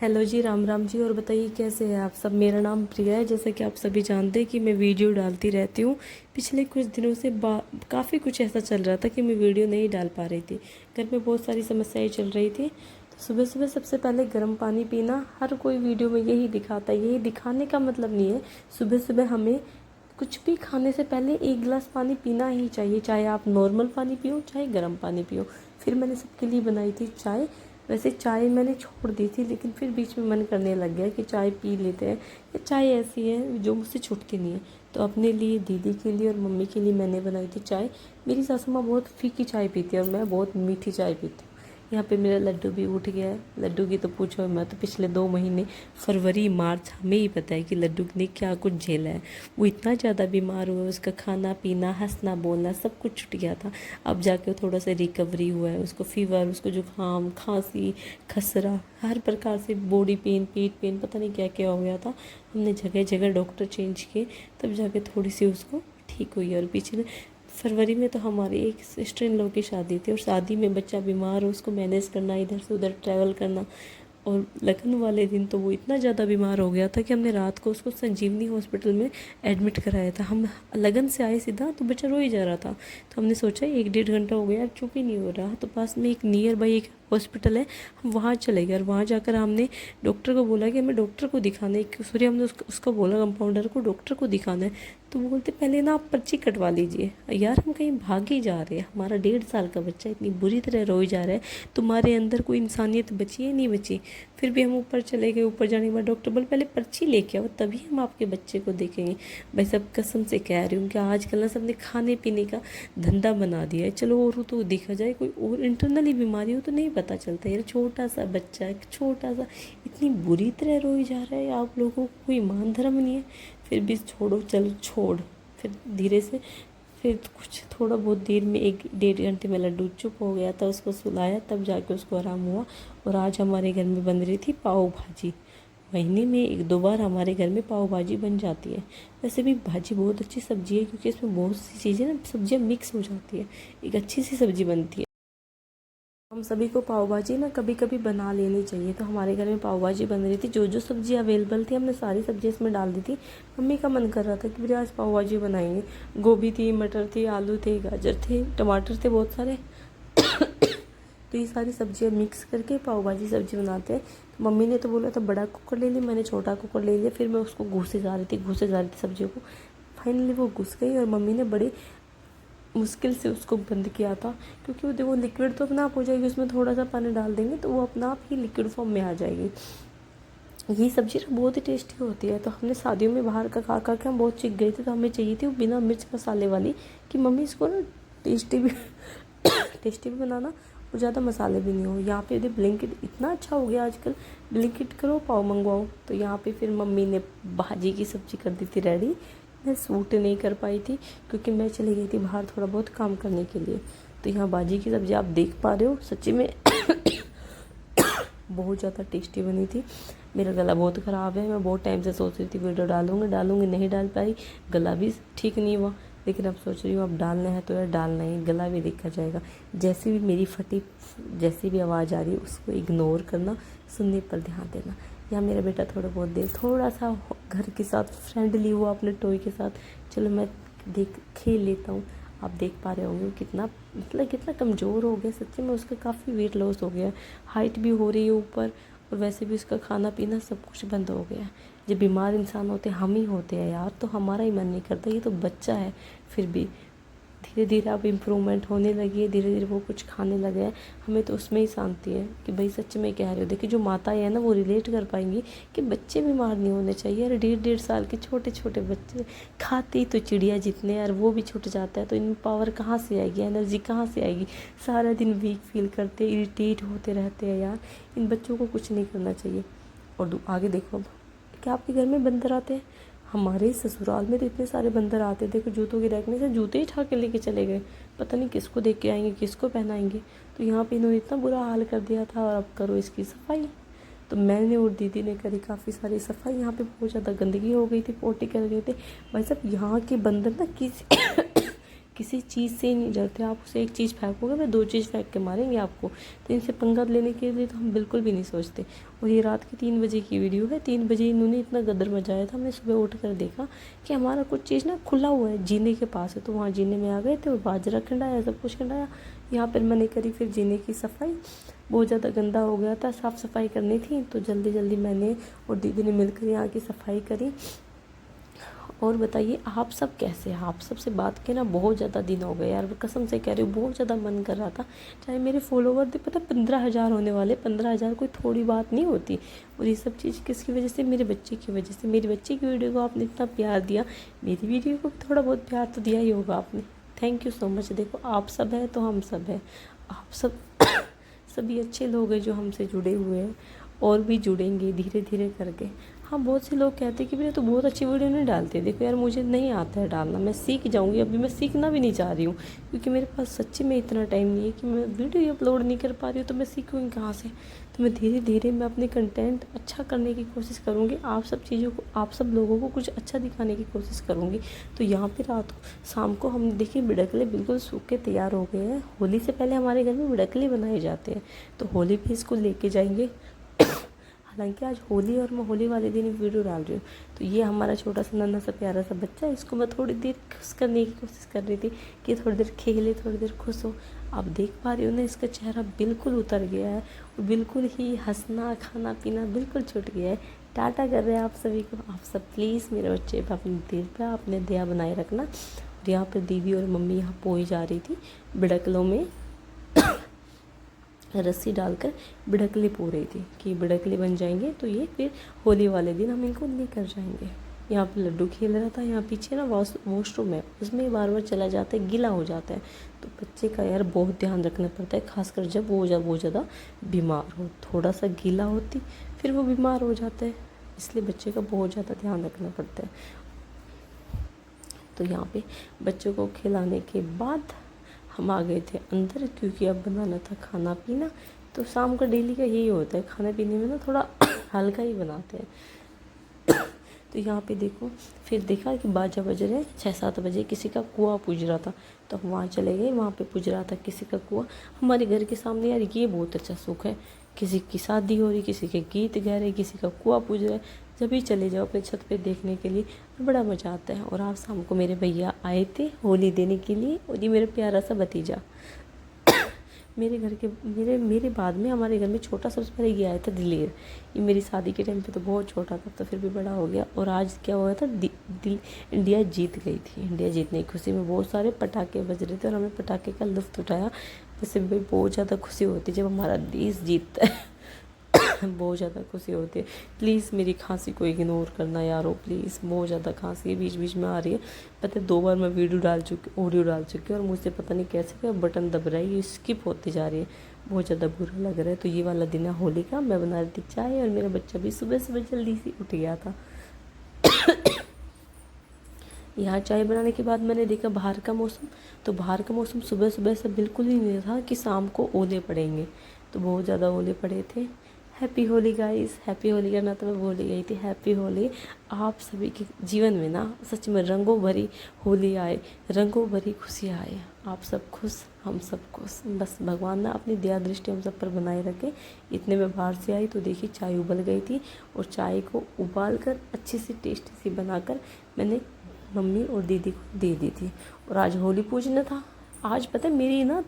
Hello जी, राम राम जी। और बताइए कैसे हैं आप सब। मेरा नाम प्रिया है। जैसा कि आप सभी जानते हैं कि मैं वीडियो डालती रहती हूँ। पिछले कुछ दिनों से काफ़ी कुछ ऐसा चल रहा था कि मैं वीडियो नहीं डाल पा रही थी। घर में बहुत सारी समस्याएं चल रही थी। तो सुबह सुबह सबसे पहले गर्म पानी पीना, हर कोई वीडियो में यही दिखाता है। यही दिखाने का मतलब नहीं है। सुबह सुबह हमें कुछ भी खाने से पहले एक गिलास पानी पीना ही चाहिए, चाहे आप नॉर्मल पानी पियो चाहे गर्म पानी पियो। फिर मैंने सबके लिए बनाई थी चाय। वैसे चाय मैंने छोड़ दी थी, लेकिन फिर बीच में मन करने लग गया कि चाय पी लेते हैं। ये चाय ऐसी है जो मुझसे छूटती नहीं है। तो अपने लिए, दीदी के लिए और मम्मी के लिए मैंने बनाई थी चाय। मेरी सासू माँ बहुत फीकी चाय पीती है और मैं बहुत मीठी चाय पीती हूँ। यहाँ पे मेरा लड्डू भी उठ गया है। लड्डू की तो पूछो मैं, तो पिछले 2 महीने फरवरी मार्च हमें ही पता है कि लड्डू ने क्या कुछ झेला है। वो इतना ज़्यादा बीमार हुआ, उसका खाना पीना, हंसना बोलना सब कुछ छूट गया था। अब जाके थोड़ा सा रिकवरी हुआ है। उसको फीवर, उसको जुकाम, खांसी, खसरा, हर प्रकार से बॉडी पेन, पेट पेन, पता नहीं क्या क्या हो गया था। हमने जगह जगह डॉक्टर चेंज किए, तब जाके थोड़ी सी उसको ठीक हुई। और पिछले फरवरी में तो हमारी एक सिस्टर इन लॉ की शादी थी, और शादी में बच्चा बीमार हो, उसको मैनेज करना, इधर से उधर ट्रैवल करना। और लगन वाले दिन तो वो इतना ज़्यादा बीमार हो गया था कि हमने रात को उसको संजीवनी हॉस्पिटल में एडमिट कराया था। हम लगन से आए सीधा, तो बच्चा रो ही जा रहा था। तो हमने सोचा 1-1.5 घंटा हो गया, चुप ही नहीं हो रहा। तो पास में एक नियर बाई एक हॉस्पिटल है, हम वहाँ चले गए। और वहाँ जाकर हमने डॉक्टर को बोला कि हमें डॉक्टर को दिखाना है। सॉरी, हमने उसको बोला कंपाउंडर को डॉक्टर को दिखाना है। तो वो बोलते पहले ना आप पर्ची कटवा लीजिए। यार हम कहीं भाग ही जा रहे हैं, हमारा 1.5 साल का बच्चा इतनी बुरी तरह रोई जा रहा है, तुम्हारे अंदर कोई इंसानियत बची है नहीं बची। फिर भी हम ऊपर चले गए। ऊपर जाने के बाद डॉक्टर बोले पहले पर्ची लेके आओ, तभी हम आपके बच्चे को देखेंगे। भाई सब कसम से कह रही हूँ कि आजकल ना सबने खाने पीने का धंधा बना दिया है। चलो और तो देखा जाए, कोई और इंटरनली बीमारी हो तो नहीं पता चलता। यार छोटा सा बच्चा है, छोटा सा, इतनी बुरी तरह रोई जा रहा है। आप लोगों को कोई ईमान धर्म नहीं है। फिर भी छोड़ो, चलो छोड़। फिर धीरे से, फिर कुछ थोड़ा बहुत देर में 1-1.5 घंटे में लड्डू चुप हो गया था। उसको सुलाया, तब जाके उसको आराम हुआ। और आज हमारे घर में बन रही थी पाव भाजी। महीने में 1-2 बार हमारे घर में पाव भाजी बन जाती है। वैसे भी भाजी बहुत अच्छी सब्जी है, क्योंकि इसमें बहुत सी चीज़ें ना, सब्जियाँ मिक्स हो जाती है, एक अच्छी सी सब्जी बनती है। हम सभी को पाव भाजी ना कभी कभी बना लेनी चाहिए। तो हमारे घर में पाव भाजी बन रही थी। जो जो सब्जी अवेलेबल थी हमने सारी सब्जी इसमें डाल दी थी। मम्मी का मन कर रहा था कि भैया आज पाव भाजी बनाएंगे। गोभी थी, मटर थी, आलू थे, गाजर थे, टमाटर थे बहुत सारे। तो ये सारी सब्जियां मिक्स करके पाव भाजी सब्जी बनाते हैं। तो मम्मी ने तो बोला था बड़ा कुकर ले लिया, मैंने छोटा कुकर ले लिया। फिर मैं उसको घुसे जा रही थी सब्जियों को। फाइनली वो घुस गई और मम्मी ने बड़े मुश्किल से उसको बंद किया था, क्योंकि वो देखो लिक्विड तो अपना आप हो जाएगी। उसमें थोड़ा सा पानी डाल देंगे तो वो अपना आप ही लिक्विड फॉर्म में आ जाएगी। ये सब्जी ना बहुत ही टेस्टी होती है। तो हमने शादियों में बाहर का खा खा के हम बहुत चिक गए थे। तो हमें चाहिए थी वो बिना मिर्च मसाले वाली, कि मम्मी इसको ना टेस्टी भी टेस्टी भी बनाना और ज़्यादा मसाले भी नहीं हो। यहाँ पे यदि ब्लिंकिट इतना अच्छा हो गया आजकल, ब्लिंकिट करो पाव मंगवाओ। तो यहाँ पे फिर मम्मी ने भाजी की सब्ज़ी कर दी थी रेडी। मैं सूट नहीं कर पाई थी, क्योंकि मैं चली गई थी बाहर थोड़ा बहुत काम करने के लिए। तो यहाँ भाजी की सब्ज़ी आप देख पा रहे हो, सच्ची में बहुत ज़्यादा टेस्टी बनी थी। मेरा गला बहुत ख़राब है। मैं बहुत टाइम से सोच रही थी वीडियो डालूंगी, नहीं डाल पाई। गला भी ठीक नहीं हुआ, लेकिन अब सोच रही हूँ अब डालना है तो यार डालना ही, गला भी देखा जाएगा। जैसी भी मेरी जैसी भी आवाज़ आ रही है उसको इग्नोर करना, सुनने पर ध्यान देना। या मेरा बेटा थोड़ा सा घर के साथ फ्रेंडली हुआ अपने टॉय के साथ। चलो मैं खेल लेता हूँ। आप देख पा रहे होंगे कितना कितना कमज़ोर हो गया। सच्ची में उसका काफ़ी वेट लॉस हो गया, हाइट भी हो रही है ऊपर, और वैसे भी उसका खाना पीना सब कुछ बंद हो गया है। जब बीमार इंसान होते हम ही होते हैं यार, तो हमारा ही मन नहीं करता। ये तो बच्चा है। फिर भी धीरे धीरे अब इम्प्रूवमेंट होने लगी है, धीरे धीरे वो कुछ खाने लगे हैं। हमें तो उसमें ही शांति है कि भाई सच में कह रहे हो। देखिए जो माताएं हैं ना, वो रिलेट कर पाएंगी कि बच्चे बीमार नहीं होने चाहिए। अरे 1.5-1.5 साल के छोटे छोटे बच्चे खाते ही तो चिड़िया जितने, यार वो भी छूट जाता है। तो इनमें पावर कहाँ से आएगी, एनर्जी कहाँ से आएगी। सारा दिन वीक फील करते, इरिटेट होते रहते हैं यार। इन बच्चों को कुछ नहीं करना चाहिए। और आगे देखो, अब क्या आपके घर में बंदर आते हैं? हमारे ससुराल में तो इतने सारे बंदर आते थे कि जूतों की रैक में से जूते ही उठा के लेके चले गए। पता नहीं किसको देख के आएंगे, किसको पहनाएंगे। तो यहाँ पे इन्होंने इतना बुरा हाल कर दिया था, और अब करो इसकी सफाई। तो मैंने और दीदी ने करी काफ़ी सारी सफाई। यहाँ पे बहुत ज़्यादा गंदगी हो गई थी, पोटी कर गए थे। भाई साहब यहाँ के बंदर ना किसी किसी चीज़ से नहीं डरते। आप उसे एक चीज़ फेंकोगे वो 2 चीज़ फेंक के मारेंगे आपको। तो इनसे पंगा लेने के लिए तो हम बिल्कुल भी नहीं सोचते। और ये रात के 3 बजे की वीडियो है। 3 बजे इन्होंने इतना गदर मचाया था। मैं सुबह उठ कर देखा कि हमारा कुछ चीज़ ना खुला हुआ है, जीने के पास है, तो वहाँ जीने में आ गए थे और बाजरा खिंडाया, सब कुछ खिंडाया। यहाँ पर मैंने करी फिर जीने की सफाई। बहुत ज़्यादा गंदा हो गया था, साफ़ सफाई करनी थी, तो जल्दी जल्दी मैंने और दीदी ने मिलकर यहाँ की सफाई करी। और बताइए आप सब कैसे हैं? आप सब से बात के ना बहुत ज़्यादा दिन हो गए यार, कसम से कह रही हूँ, बहुत ज़्यादा मन कर रहा था। चाहे मेरे फॉलोवर थे पता 15,000 होने वाले, 15,000 कोई थोड़ी बात नहीं होती। और ये सब चीज़ किसकी वजह से? मेरे बच्चे की वजह से। मेरी बच्चे की वीडियो को आपने इतना प्यार दिया, मेरी वीडियो को भी थोड़ा बहुत प्यार तो दिया ही होगा आपने। Thank you so much. देखो आप सब हैं तो हम सब हैं। आप सब सभी अच्छे लोग हैं जो हमसे जुड़े हुए हैं और भी जुड़ेंगे धीरे धीरे करके। हाँ, बहुत से लोग कहते हैं कि भैया तो बहुत अच्छी वीडियो नहीं डालते। देखो यार, मुझे नहीं आता है डालना, मैं सीख जाऊंगी। अभी मैं सीखना भी नहीं चाह रही हूँ, क्योंकि मेरे पास सच्ची में इतना टाइम नहीं है कि मैं वीडियो अपलोड नहीं कर पा रही हूँ, तो मैं सीखूँगी कहाँ से? तो मैं धीरे धीरे मैं अपने कंटेंट अच्छा करने की कोशिश करूँगी। आप सब चीज़ों को, आप सब लोगों को कुछ अच्छा दिखाने की कोशिश करूँगी। तो यहाँ पर रात को, शाम को हम देखिए बिड़कले बिल्कुल सूख के तैयार हो गए हैं। होली से पहले हमारे घर में बिड़कले बनाए जाते हैं, तो होली भी इसको लेके जाएंगे। हालांकि आज होली और मैं होली वाले दिन वीडियो डाल रही हूँ। तो ये हमारा छोटा सा नन्हा सा प्यारा सा बच्चा है, इसको मैं थोड़ी देर खुश करने की कोशिश कर रही थी कि थोड़ी देर खेले, थोड़ी देर खुश हो। आप देख पा रही हो ना, इसका चेहरा बिल्कुल उतर गया है और बिल्कुल ही हंसना खाना पीना बिल्कुल छूट गया है। टाटा कर रहे हैं आप सभी को। आप सब प्लीज़ मेरे बच्चे पर अपने दिल पर आपने दया बनाए रखना। और यहाँ पर दीदी और मम्मी यहाँ पोई जा रही थी बिड़कलों में रस्सी डालकर बिड़कले पो रही थी कि बिड़कले बन जाएंगे तो ये फिर होली वाले दिन हम इनको लेकर जाएंगे। यहाँ पे लड्डू खेल रहा था। यहाँ पीछे ना वॉशरूम है, उसमें बार बार चला जाता है, गीला हो जाता है। तो बच्चे का यार बहुत ध्यान रखना पड़ता है, खासकर जब वो बहुत ज़्यादा बीमार हो। थोड़ा सा गीला होती फिर वो बीमार हो जाता है, इसलिए बच्चे का बहुत ज़्यादा ध्यान रखना पड़ता है। तो यहाँ पे बच्चों को खिलाने के बाद हम आ गए थे अंदर, क्योंकि अब बनाना था खाना पीना। तो शाम का डेली का यही होता है, खाने पीने में ना थोड़ा हल्का ही बनाते हैं। तो यहाँ पे देखो, फिर देखा कि बाजा बज रहे 6-7 बजे, किसी का कुआं पूज रहा था, तो हम वहाँ चले गए। वहाँ पे पूज रहा था किसी का कुआं हमारे घर के सामने। यार ये बहुत अच्छा सुख है, किसी की शादी हो रही, किसी के गीत गा रहे, किसी का कुआं पूज रहा है। जब भी चले जाओ अपने छत पे देखने के लिए, बड़ा मज़ा आता है। और आज शाम को मेरे भैया आए थे होली देने के लिए, और ये मेरा प्यारा सा भतीजा मेरे घर के मेरे बाद में हमारे घर में छोटा सबसे पहले ये आया था दिलेर। ये मेरी शादी के टाइम पे तो बहुत छोटा था, तो फिर भी बड़ा हो गया। और आज क्या हुआ था, इंडिया जीत गई थी। इंडिया जीतने की खुशी में बहुत सारे पटाखे बज रहे थे और हमने पटाखे का लुत्फ़ उठाया। वैसे भी बहुत ज़्यादा खुशी होती है जब हमारा देश जीतता है। बहुत ज़्यादा खुशी होती है। प्लीज़ मेरी खांसी को इग्नोर करना यारो, प्लीज़। बहुत ज़्यादा खांसी बीच बीच में आ रही है। पता है 2 बार मैं ऑडियो डाल चुकी हूँ और मुझसे पता नहीं कैसे क्या बटन दब रहा है, ये स्किप होती जा रही है। बहुत ज़्यादा बुरा लग रहा है। तो ये वाला दिन है होली का। मैं बना रही थी चाय और मेरा बच्चा भी सुबह सुबह जल्दी से उठ गया था। यहाँ चाय बनाने के बाद मैंने देखा बाहर का मौसम, तो बाहर का मौसम सुबह सुबह से बिल्कुल ही नहीं था कि शाम को ओले पड़ेंगे। तो बहुत ज़्यादा ओले पड़े थे। Happy Holi guys, happy Holi करना तो मैं भूल ही गई थी। हैप्पी होली। आप सभी के जीवन में ना सच में रंगों भरी होली आए, रंगों भरी खुशियाँ आए। आप सब खुश, हम सब खुश। बस भगवान ना अपनी दया दृष्टि हम सब पर बनाए रखे। इतने में बाहर से आई तो देखी चाय उबल गई थी, और चाय को उबाल कर अच्छी सी टेस्टी सी बनाकर मैंने मम्मी और दीदी को दे दी थी। और आज होली पूजना था। आज पता है मेरी ना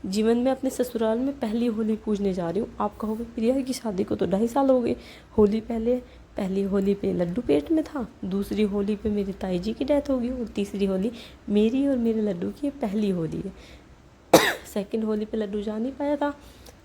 जीवन में अपने ससुराल में पहली होली पूजने जा रही हूँ। आप कहोगे प्रिया की शादी को तो 2.5 साल हो गए। होली पहली होली पे लड्डू पेट में था, दूसरी होली पे मेरी ताई जी की डेथ होगी, और तीसरी होली मेरी और मेरे लड्डू की पहली होली है। सेकंड होली पे लड्डू जा नहीं पाया था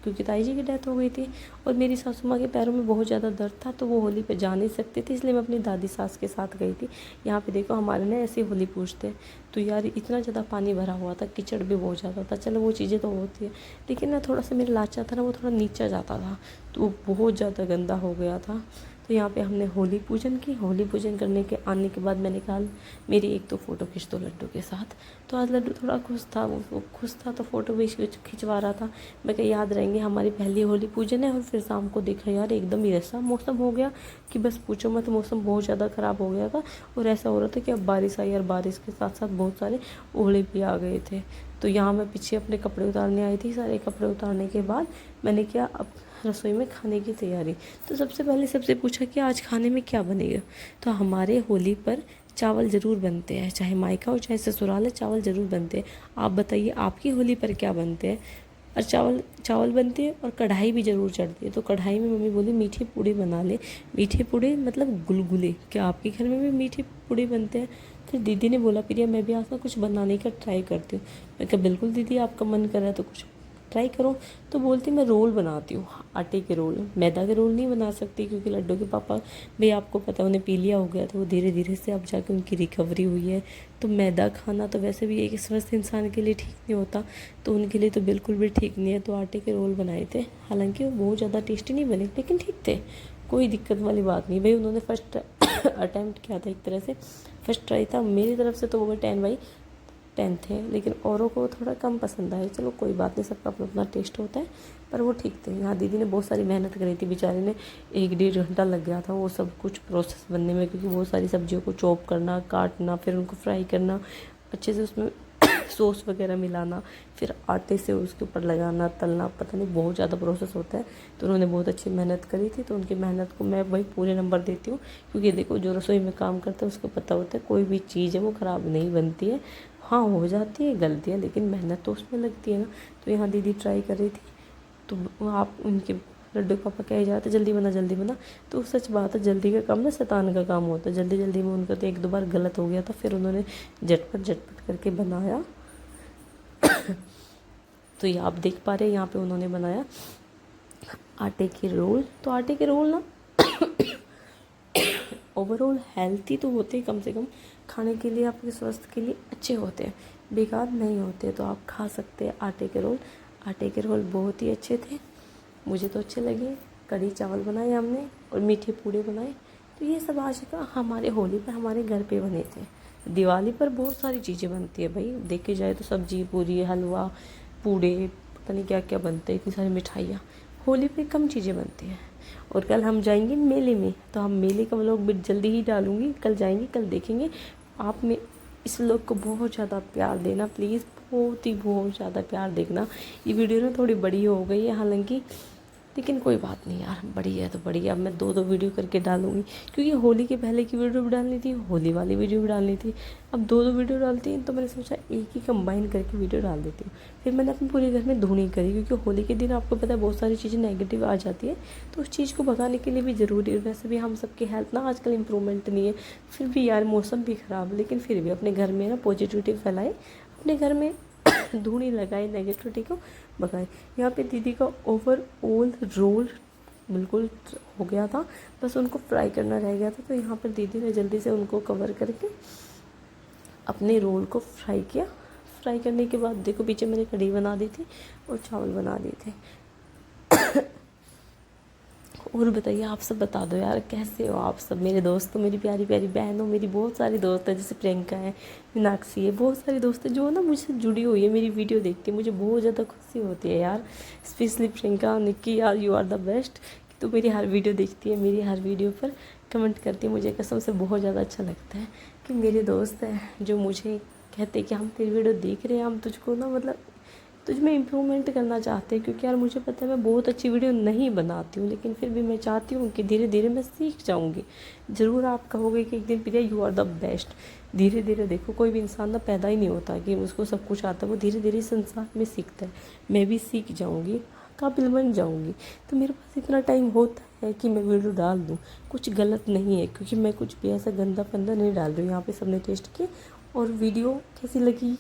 क्योंकि ताई जी की डेथ हो गई थी, और मेरी सासू माँ के पैरों में बहुत ज़्यादा दर्द था, तो वो होली पे जा नहीं सकते थे, इसलिए मैं अपनी दादी सास के साथ गई थी। यहाँ पे देखो हमारे ना ऐसे होली पूजते हैं। तो यार इतना ज़्यादा पानी भरा हुआ था, कीचड़ भी बहुत ज़्यादा था। चलो वो चीज़ें तो होती है, लेकिन ना थोड़ा सा मेरा लाचा था ना, वो थोड़ा नीचा जाता था, तो वो बहुत ज़्यादा गंदा हो गया था। तो तो यहाँ पे हमने होली पूजन की। होली पूजन करने के आने के बाद मैंने कहा मेरी एक तो फ़ोटो खींच दो लड्डू के साथ। तो आज लड्डू थोड़ा खुश था, वो खुश था तो फ़ोटो भी खिंचवा रहा था। मैं कहा याद रहेंगे हमारी पहली होली पूजन है। और फिर शाम को देखा यार एकदम ही ऐसा मौसम हो गया कि बस पूछो मत, मौसम बहुत ज़्यादा ख़राब हो गया था। और ऐसा हो रहा था कि अब बारिश आई और बारिश के साथ साथ बहुत सारे ओले भी आ गए थे। तो यहाँ मैं पीछे अपने कपड़े उतारने आई थी। सारे कपड़े उतारने के बाद मैंने किया अब रसोई में खाने की तैयारी। तो सबसे पहले सबसे पूछा कि आज खाने में क्या बनेगा। तो हमारे होली पर चावल ज़रूर बनते हैं, चाहे मायका हो चाहे ससुराल है, चावल ज़रूर बनते हैं। आप बताइए आपकी होली पर क्या बनते हैं। और चावल बनते हैं और कढ़ाई भी ज़रूर चढ़ती है। तो कढ़ाई में मम्मी बोली मीठे पूड़ी बना ले। मीठे पूड़ी मतलब गुलगुले। क्या आपके घर में भी मीठे पूड़ी बनते हैं। फिर दीदी ने बोला प्रिया मैं भी आज ना कुछ बनाने का ट्राई करती हूँ। मैं कहा बिल्कुल दीदी, आपका मन कर रहा है तो कुछ ट्राई करो। तो बोलती मैं रोल बनाती हूँ, आटे के रोल। मैदा के रोल नहीं बना सकती क्योंकि लड्डू के पापा भाई आपको पता उन्हें पीलिया हो गया था। वो धीरे धीरे से अब जाके उनकी रिकवरी हुई है। तो मैदा खाना तो वैसे भी एक स्वस्थ इंसान के लिए ठीक नहीं होता, तो उनके लिए तो बिल्कुल भी ठीक नहीं है। तो आटे के रोल बनाए थे। हालांकि वो बहुत ज़्यादा टेस्टी नहीं बने लेकिन ठीक थे, कोई दिक्कत वाली बात नहीं। भाई उन्होंने फर्स्ट अटैम्प्ट किया था, एक तरह से फर्स्ट ट्राई था। मेरी तरफ से तो वो 10/10 थे, लेकिन औरों को थोड़ा कम पसंद आए। चलो कोई बात नहीं, सबका अपना अपना टेस्ट होता है, पर वो ठीक थे। यहाँ दीदी ने बहुत सारी मेहनत करी थी, बेचारे ने 1-1.5 घंटा लग गया था वो सब कुछ प्रोसेस बनने में, क्योंकि बहुत सारी सब्जियों को चॉप करना, काटना, फिर उनको फ्राई करना, अच्छे से उसमें सॉस वगैरह मिलाना, फिर आटे से उसके ऊपर लगाना, तलना, पता नहीं बहुत ज़्यादा प्रोसेस होता है। तो उन्होंने बहुत अच्छी मेहनत करी थी, तो उनकी मेहनत को मैं वही पूरे नंबर देती हूँ। क्योंकि देखो जो रसोई में काम करता है उसको पता होता है कोई भी चीज़ है वो ख़राब नहीं बनती है। हाँ हो जाती है गलतियाँ, लेकिन मेहनत तो उसमें लगती है ना। तो यहाँ दीदी ट्राई कर रही थी, तो आप उनके लड्डू पापा कहे जाते जल्दी बना जल्दी बना। तो सच बात है, जल्दी का काम ना शैतान का काम होता है। जल्दी जल्दी में उनका तो 1-2 बार गलत हो गया था, फिर उन्होंने झटपट करके बनाया। तो ये आप देख पा रहे हैं यहाँ पे उन्होंने बनाया आटे के रोल। तो आटे के रोल ना ओवरऑल हेल्थी तो होते हैं, कम से कम खाने के लिए आपके स्वास्थ्य के लिए अच्छे होते हैं, बेकार नहीं होते। तो आप खा सकते हैं आटे के रोल। आटे के रोल बहुत ही अच्छे थे, मुझे तो अच्छे लगे। कढ़ी चावल बनाए हमने और मीठे पूड़े बनाए। तो ये सब आज का हमारे होली पर हमारे घर पे बने थे। दिवाली पर बहुत सारी चीज़ें बनती है भाई, देखे जाए तो सब्जी, पूरी, हलवा, पूड़े, पता नहीं क्या क्या बनते हैं, इतनी सारी मिठाइयाँ। होली पे कम चीज़ें बनती हैं। और कल हम जाएंगे मेले में, तो हम मेले का व्लॉग भी जल्दी ही डालूंगी। कल जाएंगे, कल देखेंगे। आप में इस व्लॉग को बहुत ज़्यादा प्यार देना प्लीज़, बहुत ज़्यादा प्यार देखना। ये वीडियो ना थोड़ी बड़ी हो गई है हालांकि, लेकिन कोई बात नहीं यार, बड़ी है तो बड़ी है। अब मैं 2-2 वीडियो करके डालूंगी, क्योंकि होली के पहले की वीडियो भी डालनी थी, होली वाली वीडियो भी डालनी थी। अब 2-2 वीडियो डालती हैं, तो मैंने सोचा एक ही कंबाइन करके वीडियो डाल देती हूँ। फिर मैंने अपने पूरे घर में धुनी करी, क्योंकि होली के दिन आपको पता है बहुत सारी चीज़ें नेगेटिव आ जाती है, तो उस चीज़ को भगाने के लिए भी ज़रूरी है। वैसे भी हम सबकी हेल्थ ना आजकल इम्प्रूवमेंट नहीं है, फिर भी यार मौसम भी ख़राब, लेकिन फिर भी अपने घर में ना पॉजिटिविटी फैलाए, अपने घर में धूनी लगाए, नेगेटिविटी को भगाए। यहाँ पे दीदी का ओवरऑल रोल बिल्कुल हो गया था, बस उनको फ्राई करना रह गया था। तो यहाँ पर दीदी ने जल्दी से उनको कवर करके अपने रोल को फ्राई किया। फ्राई करने के बाद देखो पीछे मैंने कढ़ी बना दी थी और चावल बना दिए थे। और बताइए आप सब बता दो यार कैसे हो आप सब, मेरे दोस्तों, मेरी प्यारी प्यारी बहनों, मेरी बहुत सारी दोस्त है, जैसे प्रियंका है, मीनाक्षी है, बहुत सारी दोस्त है जो ना मुझसे जुड़ी हुई है, मेरी वीडियो देखती है। मुझे बहुत ज़्यादा खुशी होती है यार, स्पेशली प्रियंका, निक्की, यार यू आर द बेस्ट। तो मेरी हर वीडियो देखती है, मेरी हर वीडियो पर कमेंट करती है। मुझे कसम से बहुत ज़्यादा अच्छा लगता है कि मेरे दोस्त हैं जो मुझे कहते हैं कि हम तेरी वीडियो देख रहे हैं, हम तुझको ना मतलब तुझ में इम्प्रूवमेंट करना चाहते हैं। क्योंकि यार मुझे पता है मैं बहुत अच्छी वीडियो नहीं बनाती हूँ, लेकिन फिर भी मैं चाहती हूँ कि धीरे धीरे मैं सीख जाऊँगी। ज़रूर आप कहोगे कि एक दिन प्रिया यू आर द बेस्ट। धीरे धीरे देखो, कोई भी इंसान ना पैदा ही नहीं होता कि उसको सब कुछ आता है, वो धीरे धीरे संसार में सीखता है। मैं भी सीख जाऊँगी, काबिल बन जाऊँगी। तो मेरे पास इतना टाइम होता है कि मैं वीडियो डाल दूँ, कुछ गलत नहीं है, क्योंकि मैं कुछ भी ऐसा गंदा फंदा नहीं डाल रही हूँ। यहाँ पे सबने टेस्ट किया और वीडियो कैसी लगी